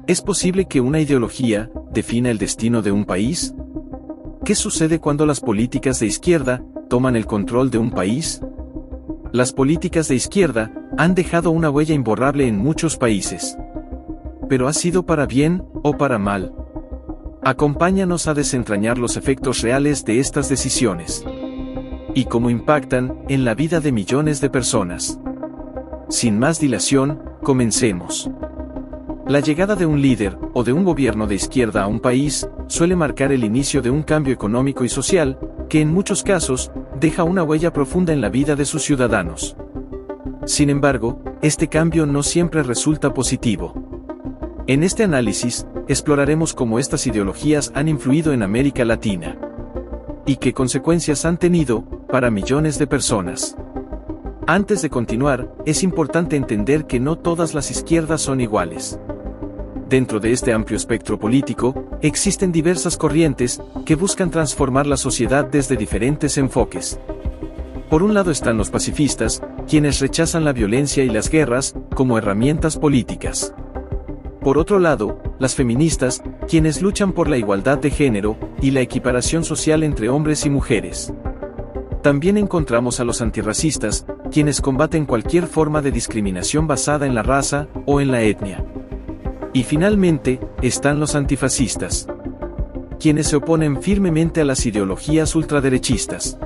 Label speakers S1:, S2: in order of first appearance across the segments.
S1: ¿Es posible que una ideología defina el destino de un país? ¿Qué sucede cuando las políticas de izquierda toman el control de un país? Las políticas de izquierda han dejado una huella imborrable en muchos países. ¿Pero ha sido para bien o para mal? Acompáñanos a desentrañar los efectos reales de estas decisiones y cómo impactan en la vida de millones de personas. Sin más dilación, comencemos. La llegada de un líder o de un gobierno de izquierda a un país suele marcar el inicio de un cambio económico y social que en muchos casos deja una huella profunda en la vida de sus ciudadanos. Sin embargo, este cambio no siempre resulta positivo. En este análisis, exploraremos cómo estas ideologías han influido en América Latina y qué consecuencias han tenido para millones de personas. Antes de continuar, es importante entender que no todas las izquierdas son iguales. Dentro de este amplio espectro político, existen diversas corrientes que buscan transformar la sociedad desde diferentes enfoques. Por un lado están los pacifistas, quienes rechazan la violencia y las guerras como herramientas políticas. Por otro lado, las feministas, quienes luchan por la igualdad de género y la equiparación social entre hombres y mujeres. También encontramos a los antirracistas, quienes combaten cualquier forma de discriminación basada en la raza o en la etnia. Y finalmente, están los antifascistas, quienes se oponen firmemente a las ideologías ultraderechistas.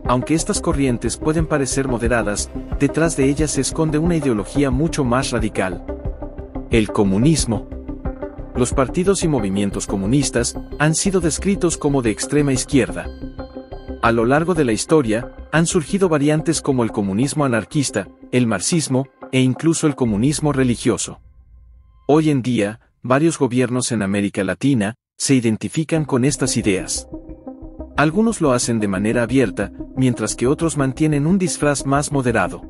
S1: Aunque estas corrientes pueden parecer moderadas, detrás de ellas se esconde una ideología mucho más radical: el comunismo. Los partidos y movimientos comunistas han sido descritos como de extrema izquierda. A lo largo de la historia, han surgido variantes como el comunismo anarquista, el marxismo, e incluso el comunismo religioso. Hoy en día, varios gobiernos en América Latina se identifican con estas ideas. Algunos lo hacen de manera abierta, mientras que otros mantienen un disfraz más moderado.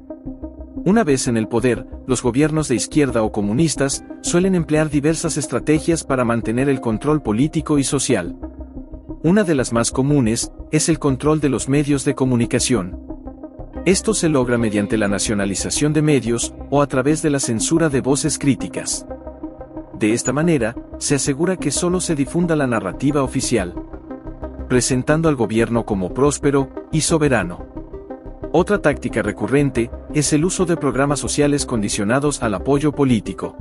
S1: Una vez en el poder, los gobiernos de izquierda o comunistas suelen emplear diversas estrategias para mantener el control político y social. Una de las más comunes es el control de los medios de comunicación. Esto se logra mediante la nacionalización de medios o a través de la censura de voces críticas. De esta manera, se asegura que solo se difunda la narrativa oficial, presentando al gobierno como próspero y soberano. Otra táctica recurrente es el uso de programas sociales condicionados al apoyo político.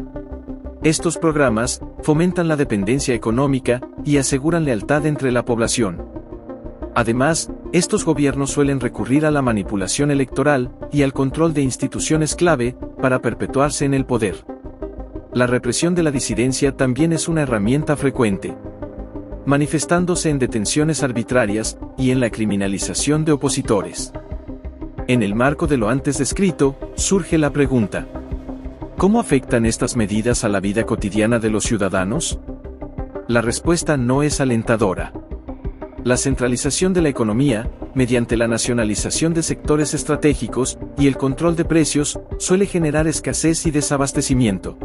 S1: Estos programas fomentan la dependencia económica y aseguran lealtad entre la población. Además, estos gobiernos suelen recurrir a la manipulación electoral y al control de instituciones clave para perpetuarse en el poder. La represión de la disidencia también es una herramienta frecuente, manifestándose en detenciones arbitrarias y en la criminalización de opositores. En el marco de lo antes descrito, surge la pregunta: ¿cómo afectan estas medidas a la vida cotidiana de los ciudadanos? La respuesta no es alentadora. La centralización de la economía, mediante la nacionalización de sectores estratégicos y el control de precios, suele generar escasez y desabastecimiento.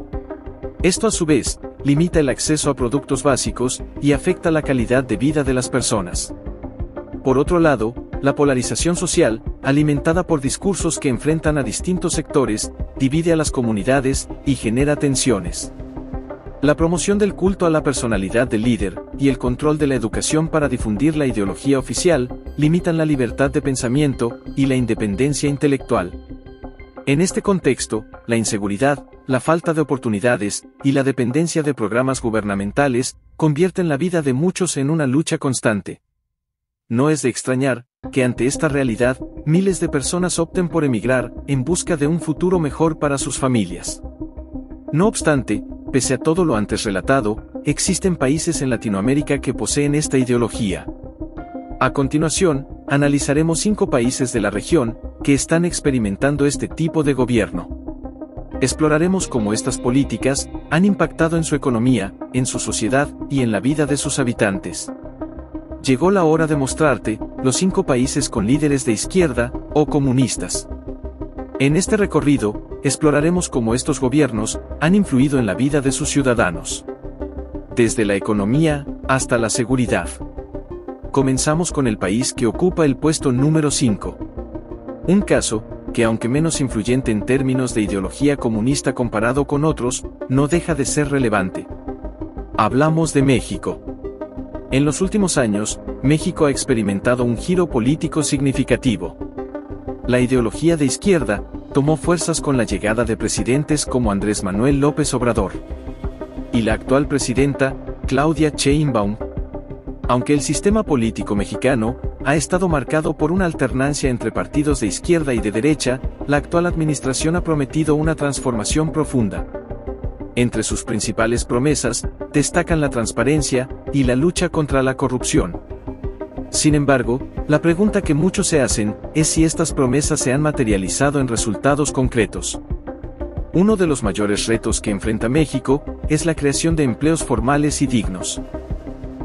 S1: Esto a su vez, limita el acceso a productos básicos y afecta la calidad de vida de las personas. Por otro lado, la polarización social, alimentada por discursos que enfrentan a distintos sectores, divide a las comunidades y genera tensiones. La promoción del culto a la personalidad del líder y el control de la educación para difundir la ideología oficial limitan la libertad de pensamiento y la independencia intelectual. En este contexto, la inseguridad, la falta de oportunidades y la dependencia de programas gubernamentales convierten la vida de muchos en una lucha constante. No es de extrañar que ante esta realidad, miles de personas opten por emigrar en busca de un futuro mejor para sus familias. No obstante, pese a todo lo antes relatado, existen países en Latinoamérica que poseen esta ideología. A continuación, analizaremos 5 países de la región que están experimentando este tipo de gobierno. Exploraremos cómo estas políticas han impactado en su economía, en su sociedad y en la vida de sus habitantes. Llegó la hora de mostrarte los 5 países con líderes de izquierda o comunistas. En este recorrido, exploraremos cómo estos gobiernos han influido en la vida de sus ciudadanos, desde la economía hasta la seguridad. Comenzamos con el país que ocupa el puesto número 5. Un caso que aunque menos influyente en términos de ideología comunista comparado con otros, no deja de ser relevante. Hablamos de México. En los últimos años, México ha experimentado un giro político significativo. La ideología de izquierda tomó fuerzas con la llegada de presidentes como Andrés Manuel López Obrador y la actual presidenta, Claudia Sheinbaum. Aunque el sistema político mexicano ha estado marcado por una alternancia entre partidos de izquierda y de derecha, la actual administración ha prometido una transformación profunda. Entre sus principales promesas, destacan la transparencia y la lucha contra la corrupción. Sin embargo, la pregunta que muchos se hacen es si estas promesas se han materializado en resultados concretos. Uno de los mayores retos que enfrenta México es la creación de empleos formales y dignos.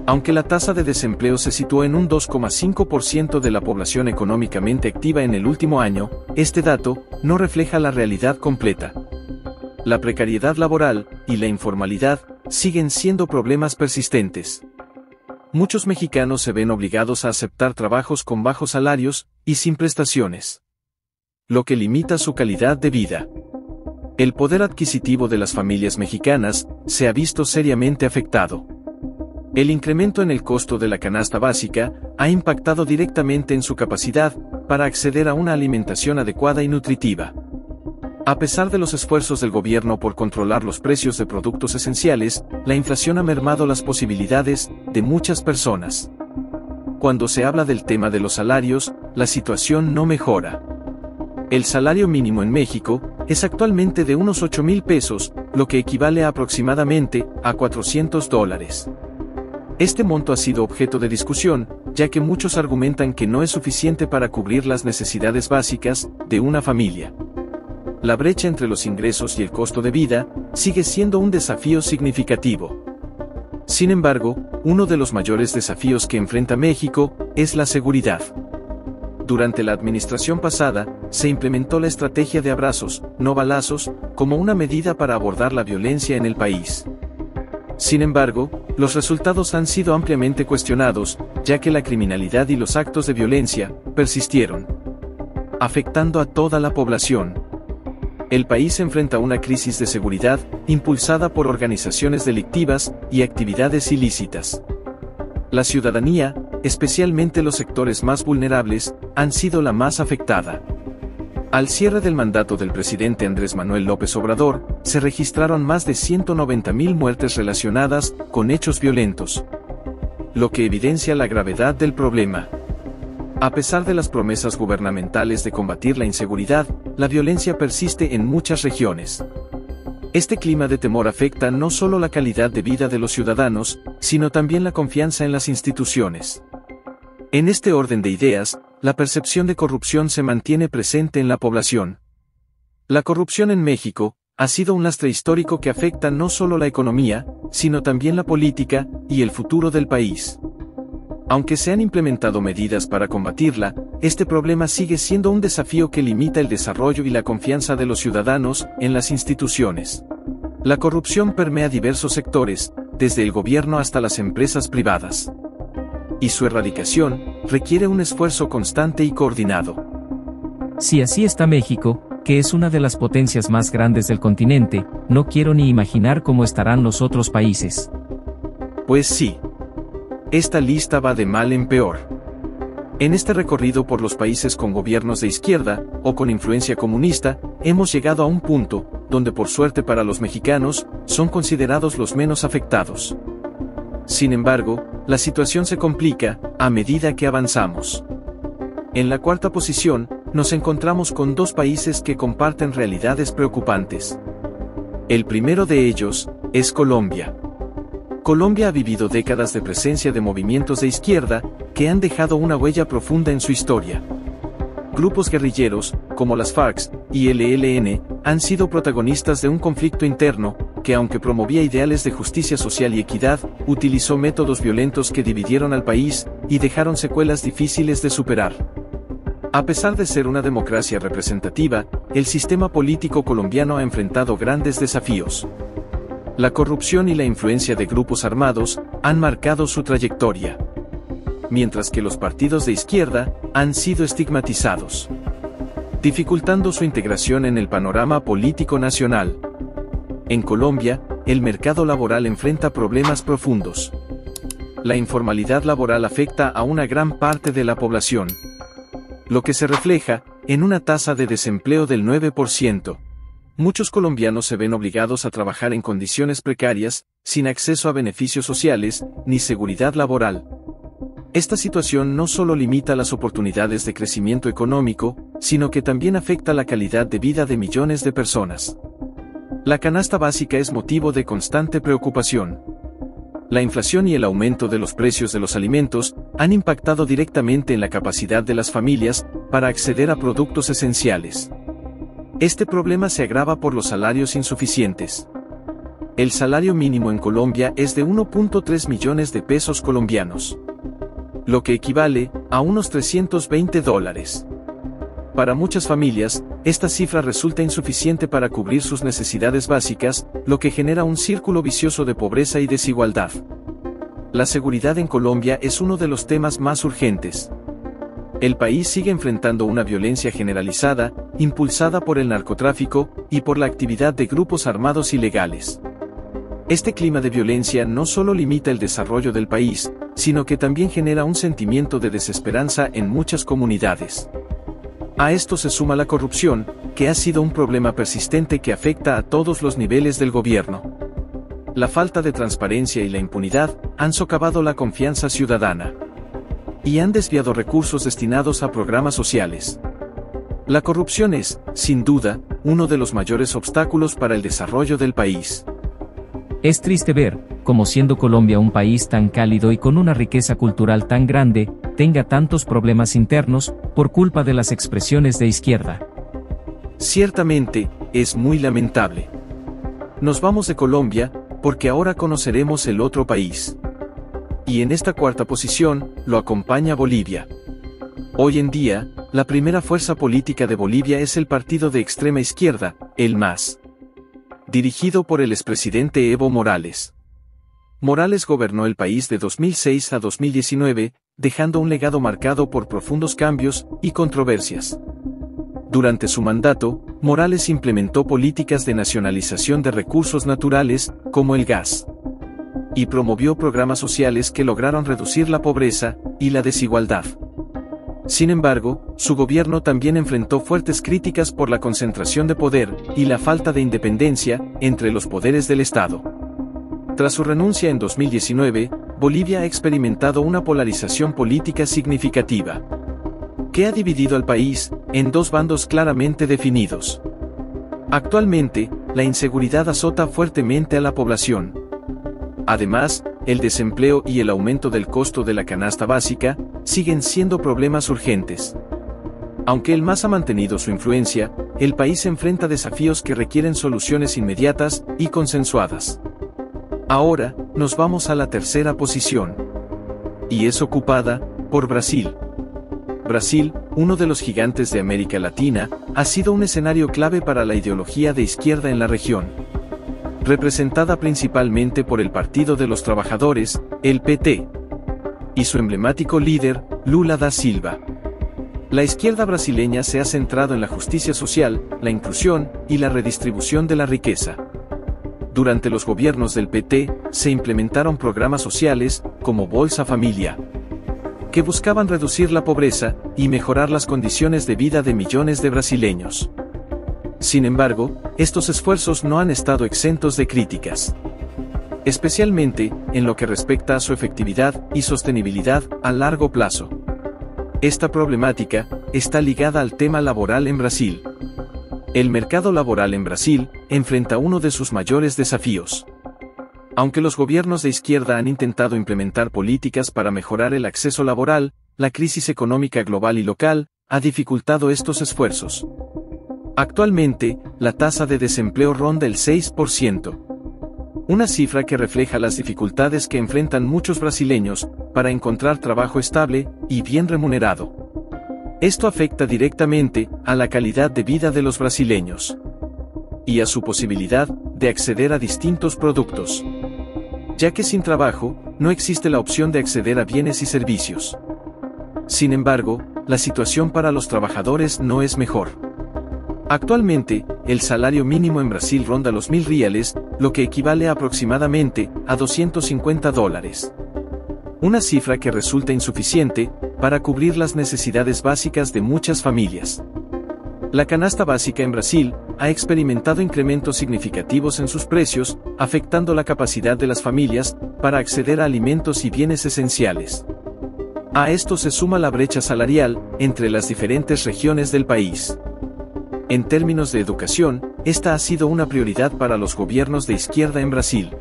S1: Aunque la tasa de desempleo se situó en un 2,5% de la población económicamente activa en el último año, este dato no refleja la realidad completa. La precariedad laboral y la informalidad siguen siendo problemas persistentes. Muchos mexicanos se ven obligados a aceptar trabajos con bajos salarios y sin prestaciones, lo que limita su calidad de vida. El poder adquisitivo de las familias mexicanas se ha visto seriamente afectado. El incremento en el costo de la canasta básica ha impactado directamente en su capacidad para acceder a una alimentación adecuada y nutritiva. A pesar de los esfuerzos del gobierno por controlar los precios de productos esenciales, la inflación ha mermado las posibilidades de muchas personas. Cuando se habla del tema de los salarios, la situación no mejora. El salario mínimo en México es actualmente de unos 8,000 pesos, lo que equivale aproximadamente a $400. Este monto ha sido objeto de discusión, ya que muchos argumentan que no es suficiente para cubrir las necesidades básicas de una familia. La brecha entre los ingresos y el costo de vida sigue siendo un desafío significativo. Sin embargo, uno de los mayores desafíos que enfrenta México es la seguridad. Durante la administración pasada, se implementó la estrategia de abrazos, no balazos, como una medida para abordar la violencia en el país. Sin embargo, los resultados han sido ampliamente cuestionados, ya que la criminalidad y los actos de violencia persistieron, afectando a toda la población. El país enfrenta una crisis de seguridad impulsada por organizaciones delictivas y actividades ilícitas. La ciudadanía, especialmente los sectores más vulnerables, han sido la más afectada. Al cierre del mandato del presidente Andrés Manuel López Obrador, se registraron más de 190,000 muertes relacionadas con hechos violentos, lo que evidencia la gravedad del problema. A pesar de las promesas gubernamentales de combatir la inseguridad, la violencia persiste en muchas regiones. Este clima de temor afecta no solo la calidad de vida de los ciudadanos, sino también la confianza en las instituciones. En este orden de ideas, la percepción de corrupción se mantiene presente en la población. La corrupción en México ha sido un lastre histórico que afecta no solo la economía, sino también la política y el futuro del país. Aunque se han implementado medidas para combatirla, este problema sigue siendo un desafío que limita el desarrollo y la confianza de los ciudadanos en las instituciones. La corrupción permea diversos sectores, desde el gobierno hasta las empresas privadas. Y su erradicación requiere un esfuerzo constante y coordinado.
S2: Si así está México, que es una de las potencias más grandes del continente, no quiero ni imaginar cómo estarán los otros países.
S1: Pues sí. Esta lista va de mal en peor. En este recorrido por los países con gobiernos de izquierda, o con influencia comunista, hemos llegado a un punto, donde por suerte para los mexicanos, son considerados los menos afectados. Sin embargo, la situación se complica a medida que avanzamos. En la cuarta posición, nos encontramos con dos países que comparten realidades preocupantes. El primero de ellos es Colombia. Colombia ha vivido décadas de presencia de movimientos de izquierda que han dejado una huella profunda en su historia. Grupos guerrilleros, como las FARC y el ELN, han sido protagonistas de un conflicto interno que, aunque promovía ideales de justicia social y equidad, utilizó métodos violentos que dividieron al país y dejaron secuelas difíciles de superar. A pesar de ser una democracia representativa, el sistema político colombiano ha enfrentado grandes desafíos. La corrupción y la influencia de grupos armados han marcado su trayectoria, mientras que los partidos de izquierda han sido estigmatizados. dificultando su integración en el panorama político nacional. En Colombia, el mercado laboral enfrenta problemas profundos. La informalidad laboral afecta a una gran parte de la población, lo que se refleja en una tasa de desempleo del 9%. Muchos colombianos se ven obligados a trabajar en condiciones precarias, sin acceso a beneficios sociales ni seguridad laboral. Esta situación no solo limita las oportunidades de crecimiento económico, sino que también afecta la calidad de vida de millones de personas. La canasta básica es motivo de constante preocupación. La inflación y el aumento de los precios de los alimentos han impactado directamente en la capacidad de las familias para acceder a productos esenciales. Este problema se agrava por los salarios insuficientes. El salario mínimo en Colombia es de 1.3 millones de pesos colombianos, lo que equivale a unos $320. Para muchas familias, esta cifra resulta insuficiente para cubrir sus necesidades básicas, lo que genera un círculo vicioso de pobreza y desigualdad. La seguridad en Colombia es uno de los temas más urgentes. El país sigue enfrentando una violencia generalizada, impulsada por el narcotráfico y por la actividad de grupos armados ilegales. Este clima de violencia no solo limita el desarrollo del país, sino que también genera un sentimiento de desesperanza en muchas comunidades. A esto se suma la corrupción, que ha sido un problema persistente que afecta a todos los niveles del gobierno. La falta de transparencia y la impunidad han socavado la confianza ciudadana y han desviado recursos destinados a programas sociales. La corrupción es, sin duda, uno de los mayores obstáculos para el desarrollo del país.
S2: Es triste ver, como siendo Colombia un país tan cálido y con una riqueza cultural tan grande, tenga tantos problemas internos, por culpa de las expresiones de izquierda.
S1: Ciertamente, es muy lamentable. Nos vamos de Colombia, porque ahora conoceremos el otro país. Y en esta cuarta posición, lo acompaña Bolivia. Hoy en día, la primera fuerza política de Bolivia es el partido de extrema izquierda, el MAS, dirigido por el expresidente Evo Morales. Morales gobernó el país de 2006 a 2019, dejando un legado marcado por profundos cambios y controversias. Durante su mandato, Morales implementó políticas de nacionalización de recursos naturales, como el gas, y promovió programas sociales que lograron reducir la pobreza y la desigualdad. Sin embargo, su gobierno también enfrentó fuertes críticas por la concentración de poder y la falta de independencia entre los poderes del Estado. Tras su renuncia en 2019, Bolivia ha experimentado una polarización política significativa, que ha dividido al país en dos bandos claramente definidos. Actualmente, la inseguridad azota fuertemente a la población. Además, el desempleo y el aumento del costo de la canasta básica siguen siendo problemas urgentes. Aunque el MAS ha mantenido su influencia, el país enfrenta desafíos que requieren soluciones inmediatas y consensuadas. Ahora, nos vamos a la tercera posición. Y es ocupada por Brasil. Brasil, uno de los gigantes de América Latina, ha sido un escenario clave para la ideología de izquierda en la región. Representada principalmente por el Partido de los Trabajadores, el PT, y su emblemático líder, Lula da Silva. La izquierda brasileña se ha centrado en la justicia social, la inclusión y la redistribución de la riqueza. Durante los gobiernos del PT, se implementaron programas sociales, como Bolsa Familia, que buscaban reducir la pobreza y mejorar las condiciones de vida de millones de brasileños. Sin embargo, estos esfuerzos no han estado exentos de críticas, especialmente en lo que respecta a su efectividad y sostenibilidad a largo plazo. Esta problemática está ligada al tema laboral en Brasil. El mercado laboral en Brasil enfrenta uno de sus mayores desafíos. Aunque los gobiernos de izquierda han intentado implementar políticas para mejorar el acceso laboral, la crisis económica global y local ha dificultado estos esfuerzos. Actualmente, la tasa de desempleo ronda el 6%. Una cifra que refleja las dificultades que enfrentan muchos brasileños para encontrar trabajo estable y bien remunerado. Esto afecta directamente a la calidad de vida de los brasileños y a su posibilidad de acceder a distintos productos, ya que sin trabajo, no existe la opción de acceder a bienes y servicios. Sin embargo, la situación para los trabajadores no es mejor. Actualmente, el salario mínimo en Brasil ronda los 1.000 reales, lo que equivale aproximadamente a $250. Una cifra que resulta insuficiente para cubrir las necesidades básicas de muchas familias. La canasta básica en Brasil ha experimentado incrementos significativos en sus precios, afectando la capacidad de las familias para acceder a alimentos y bienes esenciales. A esto se suma la brecha salarial entre las diferentes regiones del país. En términos de educación, esta ha sido una prioridad para los gobiernos de izquierda en Brasil.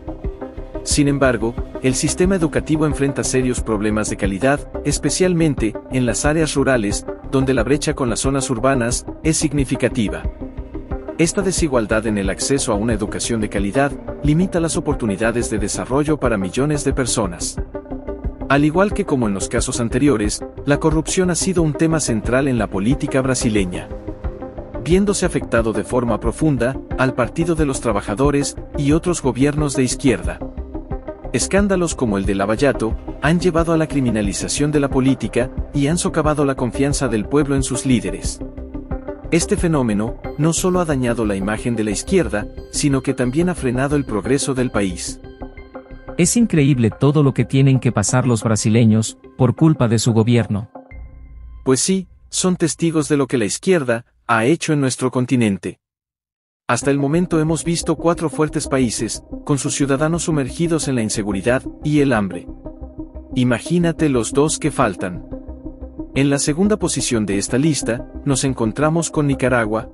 S1: Sin embargo, el sistema educativo enfrenta serios problemas de calidad, especialmente en las áreas rurales, donde la brecha con las zonas urbanas es significativa. Esta desigualdad en el acceso a una educación de calidad limita las oportunidades de desarrollo para millones de personas. Al igual que como en los casos anteriores, la corrupción ha sido un tema central en la política brasileña, viéndose afectado de forma profunda al Partido de los Trabajadores y otros gobiernos de izquierda. Escándalos como el de Lava Jato han llevado a la criminalización de la política y han socavado la confianza del pueblo en sus líderes. Este fenómeno no solo ha dañado la imagen de la izquierda, sino que también ha frenado el progreso del país.
S2: Es increíble todo lo que tienen que pasar los brasileños, por culpa de su gobierno.
S1: Pues sí, son testigos de lo que la izquierda ha hecho en nuestro continente. Hasta el momento hemos visto 4 fuertes países, con sus ciudadanos sumergidos en la inseguridad y el hambre. Imagínate los 2 que faltan. En la segunda posición de esta lista, nos encontramos con Nicaragua,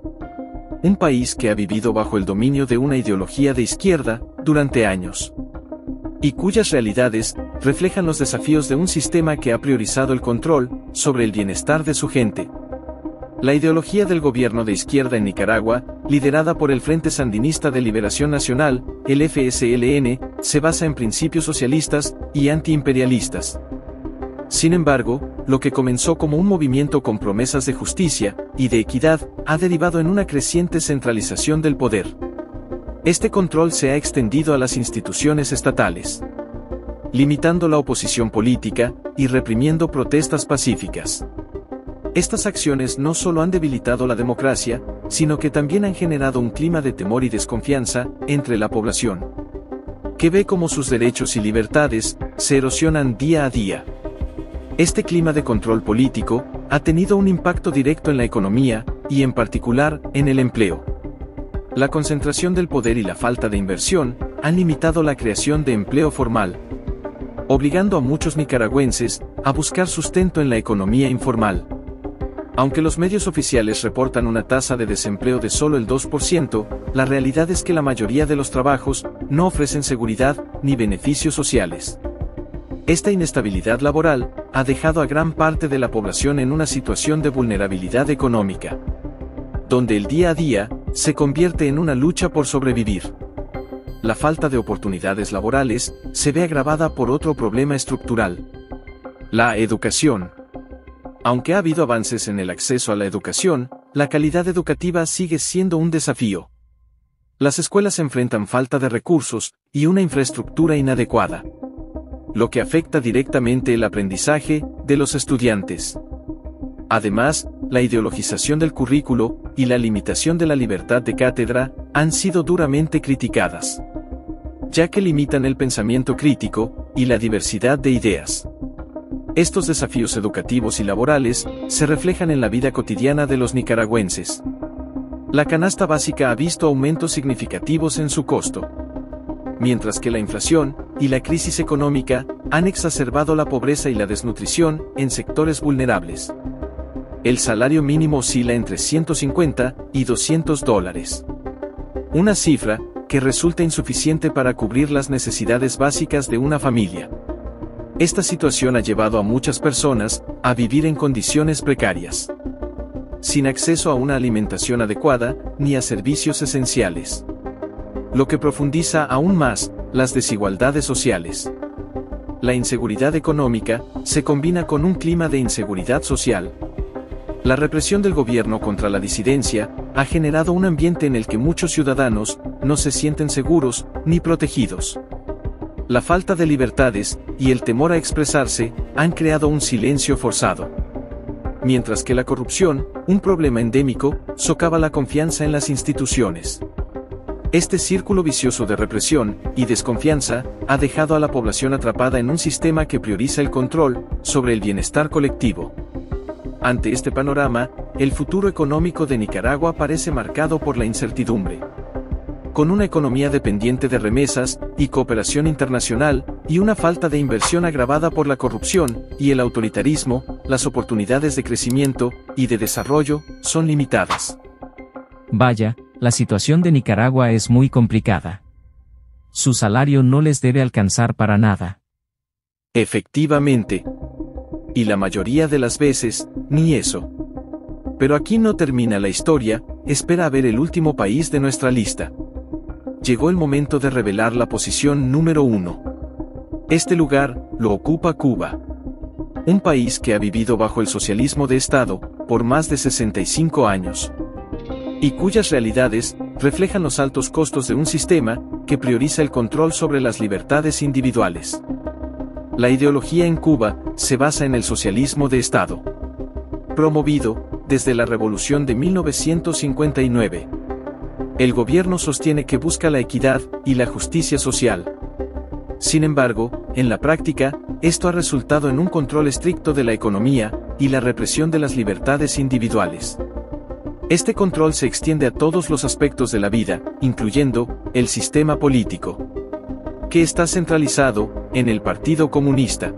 S1: un país que ha vivido bajo el dominio de una ideología de izquierda durante años, y cuyas realidades reflejan los desafíos de un sistema que ha priorizado el control sobre el bienestar de su gente. La ideología del gobierno de izquierda en Nicaragua, liderada por el Frente Sandinista de Liberación Nacional, el FSLN, se basa en principios socialistas y antiimperialistas. Sin embargo, lo que comenzó como un movimiento con promesas de justicia y de equidad, ha derivado en una creciente centralización del poder. Este control se ha extendido a las instituciones estatales, limitando la oposición política y reprimiendo protestas pacíficas. Estas acciones no solo han debilitado la democracia, sino que también han generado un clima de temor y desconfianza entre la población, que ve cómo sus derechos y libertades se erosionan día a día. Este clima de control político ha tenido un impacto directo en la economía y en particular en el empleo. La concentración del poder y la falta de inversión han limitado la creación de empleo formal, obligando a muchos nicaragüenses a buscar sustento en la economía informal. Aunque los medios oficiales reportan una tasa de desempleo de solo el 2%, la realidad es que la mayoría de los trabajos no ofrecen seguridad ni beneficios sociales. Esta inestabilidad laboral ha dejado a gran parte de la población en una situación de vulnerabilidad económica, donde el día a día se convierte en una lucha por sobrevivir. La falta de oportunidades laborales se ve agravada por otro problema estructural: la educación. Aunque ha habido avances en el acceso a la educación, la calidad educativa sigue siendo un desafío. Las escuelas enfrentan falta de recursos y una infraestructura inadecuada, lo que afecta directamente el aprendizaje de los estudiantes. Además, la ideologización del currículo y la limitación de la libertad de cátedra han sido duramente criticadas, ya que limitan el pensamiento crítico y la diversidad de ideas. Estos desafíos educativos y laborales se reflejan en la vida cotidiana de los nicaragüenses. La canasta básica ha visto aumentos significativos en su costo, mientras que la inflación y la crisis económica han exacerbado la pobreza y la desnutrición en sectores vulnerables. El salario mínimo oscila entre $150 y $200, una cifra que resulta insuficiente para cubrir las necesidades básicas de una familia. Esta situación ha llevado a muchas personas a vivir en condiciones precarias, sin acceso a una alimentación adecuada ni a servicios esenciales, lo que profundiza aún más las desigualdades sociales. La inseguridad económica se combina con un clima de inseguridad social. La represión del gobierno contra la disidencia ha generado un ambiente en el que muchos ciudadanos no se sienten seguros ni protegidos. La falta de libertades y el temor a expresarse han creado un silencio forzado. mientras que la corrupción, un problema endémico, socava la confianza en las instituciones. Este círculo vicioso de represión y desconfianza ha dejado a la población atrapada en un sistema que prioriza el control sobre el bienestar colectivo. Ante este panorama, el futuro económico de Nicaragua parece marcado por la incertidumbre. Con una economía dependiente de remesas y cooperación internacional, y una falta de inversión agravada por la corrupción y el autoritarismo, las oportunidades de crecimiento y de desarrollo son limitadas.
S2: Vaya, la situación de Nicaragua es muy complicada. Su salario no les debe alcanzar para nada.
S1: Efectivamente. Y la mayoría de las veces, ni eso. Pero aquí no termina la historia, espera a ver el último país de nuestra lista. Llegó el momento de revelar la posición número 1. Este lugar lo ocupa Cuba. Un país que ha vivido bajo el socialismo de Estado por más de 65 años. Y cuyas realidades reflejan los altos costos de un sistema que prioriza el control sobre las libertades individuales. La ideología en Cuba se basa en el socialismo de Estado, promovido desde la Revolución de 1959. El gobierno sostiene que busca la equidad y la justicia social. Sin embargo, en la práctica, esto ha resultado en un control estricto de la economía y la represión de las libertades individuales. Este control se extiende a todos los aspectos de la vida, incluyendo el sistema político, que está centralizado en el Partido Comunista.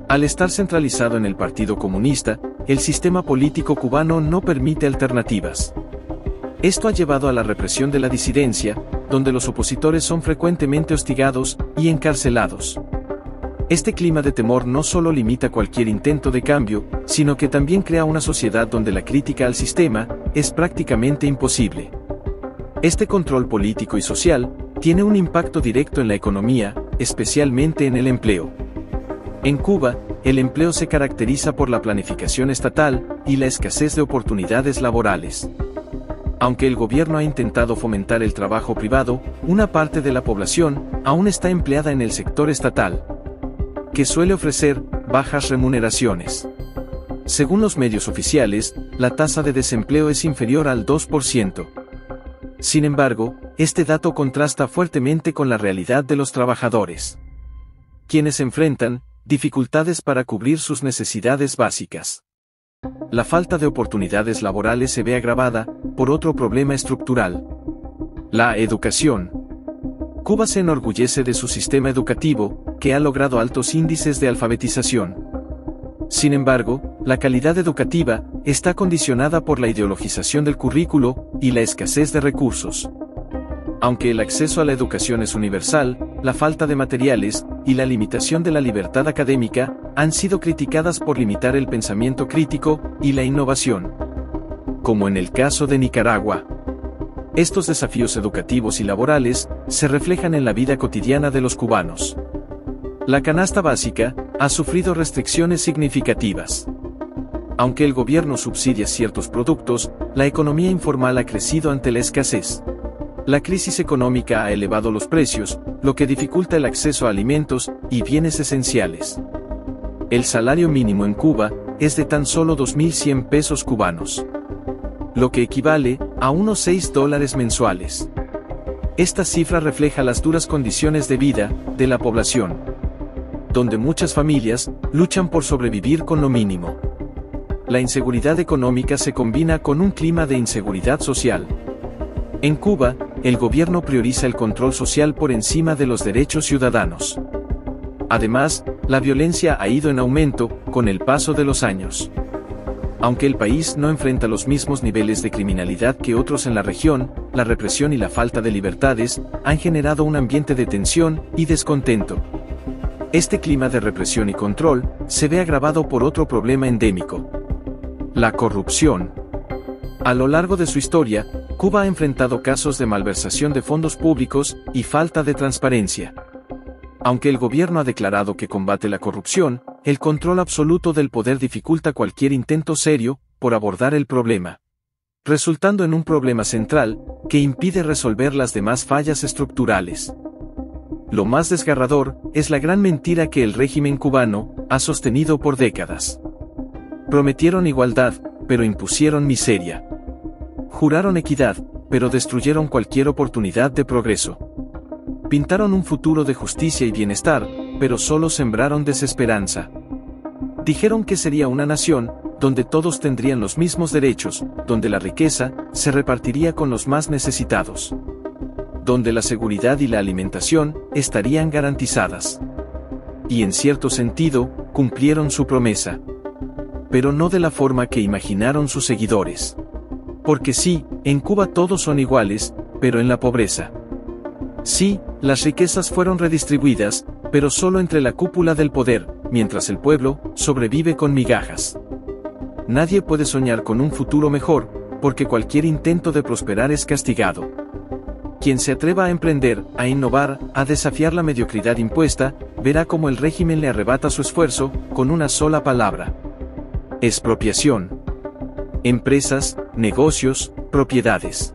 S1: Al estar centralizado en el Partido Comunista, el sistema político cubano no permite alternativas. Esto ha llevado a la represión de la disidencia, donde los opositores son frecuentemente hostigados y encarcelados. Este clima de temor no solo limita cualquier intento de cambio, sino que también crea una sociedad donde la crítica al sistema es prácticamente imposible. Este control político y social tiene un impacto directo en la economía, especialmente en el empleo. En Cuba, el empleo se caracteriza por la planificación estatal y la escasez de oportunidades laborales. Aunque el gobierno ha intentado fomentar el trabajo privado, una parte de la población aún está empleada en el sector estatal, que suele ofrecer bajas remuneraciones. Según los medios oficiales, la tasa de desempleo es inferior al 2%. Sin embargo, este dato contrasta fuertemente con la realidad de los trabajadores, quienes enfrentan dificultades para cubrir sus necesidades básicas. La falta de oportunidades laborales se ve agravada por otro problema estructural: la educación. Cuba se enorgullece de su sistema educativo, que ha logrado altos índices de alfabetización. Sin embargo, la calidad educativa está condicionada por la ideologización del currículo y la escasez de recursos. Aunque el acceso a la educación es universal, la falta de materiales y la limitación de la libertad académica han sido criticadas por limitar el pensamiento crítico y la innovación. Como en el caso de Nicaragua. Estos desafíos educativos y laborales se reflejan en la vida cotidiana de los cubanos. La canasta básica ha sufrido restricciones significativas. Aunque el gobierno subsidia ciertos productos, la economía informal ha crecido ante la escasez. La crisis económica ha elevado los precios, lo que dificulta el acceso a alimentos y bienes esenciales. El salario mínimo en Cuba es de tan solo 2.100 pesos cubanos, lo que equivale a unos $6 mensuales. Esta cifra refleja las duras condiciones de vida de la población, donde muchas familias luchan por sobrevivir con lo mínimo. La inseguridad económica se combina con un clima de inseguridad social. En Cuba, el gobierno prioriza el control social por encima de los derechos ciudadanos. Además, la violencia ha ido en aumento con el paso de los años. Aunque el país no enfrenta los mismos niveles de criminalidad que otros en la región, la represión y la falta de libertades han generado un ambiente de tensión y descontento. Este clima de represión y control se ve agravado por otro problema endémico: la corrupción. A lo largo de su historia, Cuba ha enfrentado casos de malversación de fondos públicos y falta de transparencia. Aunque el gobierno ha declarado que combate la corrupción, el control absoluto del poder dificulta cualquier intento serio por abordar el problema, resultando en un problema central que impide resolver las demás fallas estructurales. Lo más desgarrador es la gran mentira que el régimen cubano ha sostenido por décadas: Prometieron igualdad, pero impusieron miseria. Juraron equidad, pero destruyeron cualquier oportunidad de progreso. Pintaron un futuro de justicia y bienestar, pero solo sembraron desesperanza. Dijeron que sería una nación, donde todos tendrían los mismos derechos, donde la riqueza se repartiría con los más necesitados, donde la seguridad y la alimentación estarían garantizadas. Y en cierto sentido, cumplieron su promesa. Pero no de la forma que imaginaron sus seguidores. Porque sí, en Cuba todos son iguales, pero en la pobreza. Sí, las riquezas fueron redistribuidas, pero solo entre la cúpula del poder, mientras el pueblo sobrevive con migajas. Nadie puede soñar con un futuro mejor, porque cualquier intento de prosperar es castigado. Quien se atreva a emprender, a innovar, a desafiar la mediocridad impuesta, verá cómo el régimen le arrebata su esfuerzo, con una sola palabra: expropiación. Empresas, negocios, propiedades.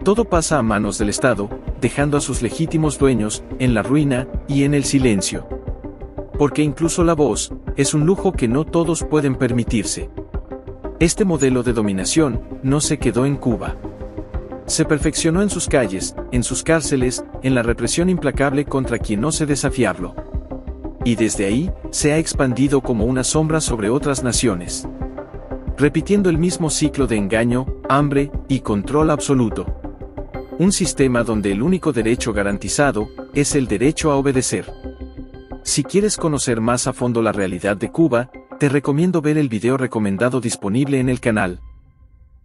S1: Todo pasa a manos del Estado, dejando a sus legítimos dueños en la ruina y en el silencio. Porque incluso la voz es un lujo que no todos pueden permitirse. Este modelo de dominación no se quedó en Cuba. Se perfeccionó en sus calles, en sus cárceles, en la represión implacable contra quien ose desafiarlo. Y desde ahí, se ha expandido como una sombra sobre otras naciones. Repitiendo el mismo ciclo de engaño, hambre y control absoluto. Un sistema donde el único derecho garantizado es el derecho a obedecer. Si quieres conocer más a fondo la realidad de Cuba, te recomiendo ver el video recomendado disponible en el canal.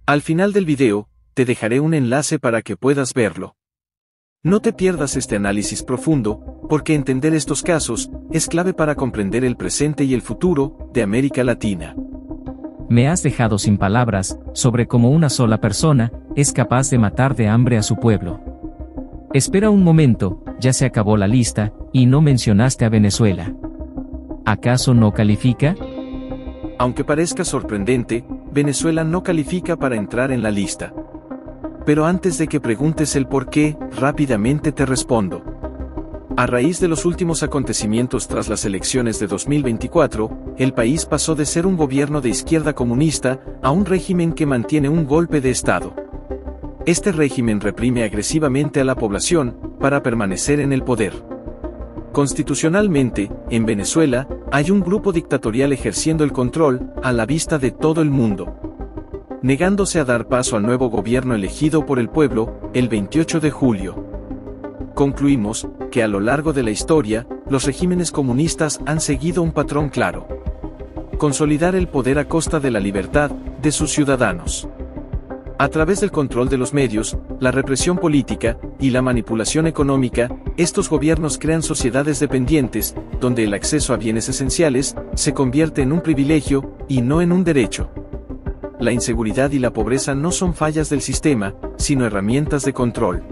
S1: Al final del video, te dejaré un enlace para que puedas verlo. No te pierdas este análisis profundo, porque entender estos casos es clave para comprender el presente y el futuro de América Latina.
S2: Me has dejado sin palabras sobre cómo una sola persona es capaz de matar de hambre a su pueblo. Espera un momento, ya se acabó la lista, y no mencionaste a Venezuela. ¿Acaso no califica?
S1: Aunque parezca sorprendente, Venezuela no califica para entrar en la lista. Pero antes de que preguntes el por qué, rápidamente te respondo. A raíz de los últimos acontecimientos tras las elecciones de 2024, el país pasó de ser un gobierno de izquierda comunista a un régimen que mantiene un golpe de Estado. Este régimen reprime agresivamente a la población para permanecer en el poder. Constitucionalmente, en Venezuela, hay un grupo dictatorial ejerciendo el control a la vista de todo el mundo, negándose a dar paso al nuevo gobierno elegido por el pueblo el 28 de julio. Concluimos que a lo largo de la historia, los regímenes comunistas han seguido un patrón claro: consolidar el poder a costa de la libertad de sus ciudadanos. A través del control de los medios, la represión política y la manipulación económica, estos gobiernos crean sociedades dependientes, donde el acceso a bienes esenciales se convierte en un privilegio y no en un derecho. La inseguridad y la pobreza no son fallas del sistema, sino herramientas de control.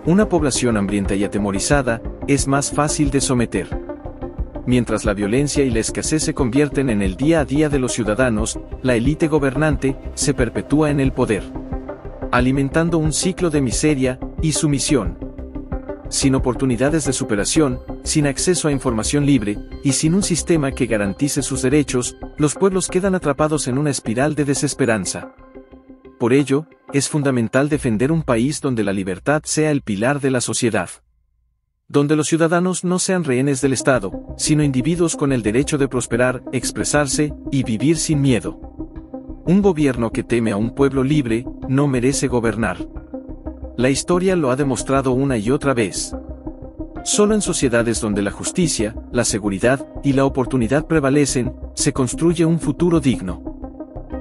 S1: Una población hambrienta y atemorizada es más fácil de someter. Mientras la violencia y la escasez se convierten en el día a día de los ciudadanos, la élite gobernante se perpetúa en el poder, alimentando un ciclo de miseria y sumisión. Sin oportunidades de superación, sin acceso a información libre, y sin un sistema que garantice sus derechos, los pueblos quedan atrapados en una espiral de desesperanza. Por ello, es fundamental defender un país donde la libertad sea el pilar de la sociedad. Donde los ciudadanos no sean rehenes del Estado, sino individuos con el derecho de prosperar, expresarse y vivir sin miedo. Un gobierno que teme a un pueblo libre no merece gobernar. La historia lo ha demostrado una y otra vez. Solo en sociedades donde la justicia, la seguridad y la oportunidad prevalecen, se construye un futuro digno.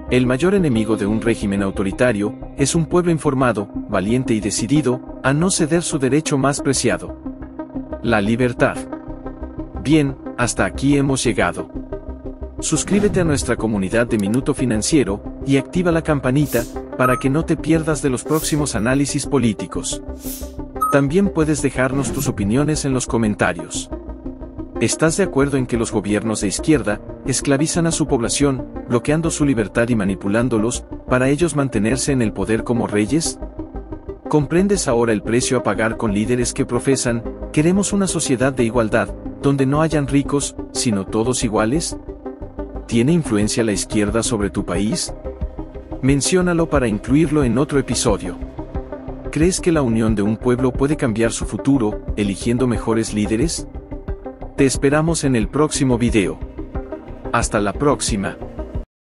S1: El mayor enemigo de un régimen autoritario es un pueblo informado, valiente y decidido a no ceder su derecho más preciado: la libertad. Bien, hasta aquí hemos llegado. Suscríbete a nuestra comunidad de Minuto Financiero y activa la campanita para que no te pierdas de los próximos análisis políticos. También puedes dejarnos tus opiniones en los comentarios. ¿Estás de acuerdo en que los gobiernos de izquierda esclavizan a su población, bloqueando su libertad y manipulándolos, para ellos mantenerse en el poder como reyes? ¿Comprendes ahora el precio a pagar con líderes que profesan: queremos una sociedad de igualdad, donde no hayan ricos, sino todos iguales? ¿Tiene influencia la izquierda sobre tu país? Menciónalo para incluirlo en otro episodio. ¿Crees que la unión de un pueblo puede cambiar su futuro, eligiendo mejores líderes? Te esperamos en el próximo video. Hasta la próxima.